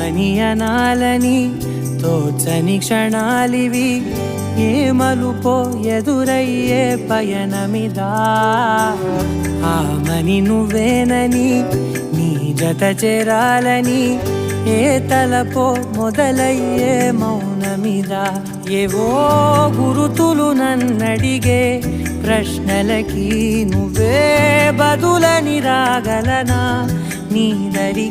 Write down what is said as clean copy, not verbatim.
ఏమనియనాలని తోచని క్షణాలివి, ఏ మలుపో ఎదురయ్యే పయనమిదా. ఆమని నువ్వేనని నీ జత చేరాలని, ఏ తలపో మొదలయ్యే మౌనమిదా. ఏవో గురుతులు నన్నడిగే ప్రశ్నలకి నువ్వే బదులని రాగలనా నీ దరి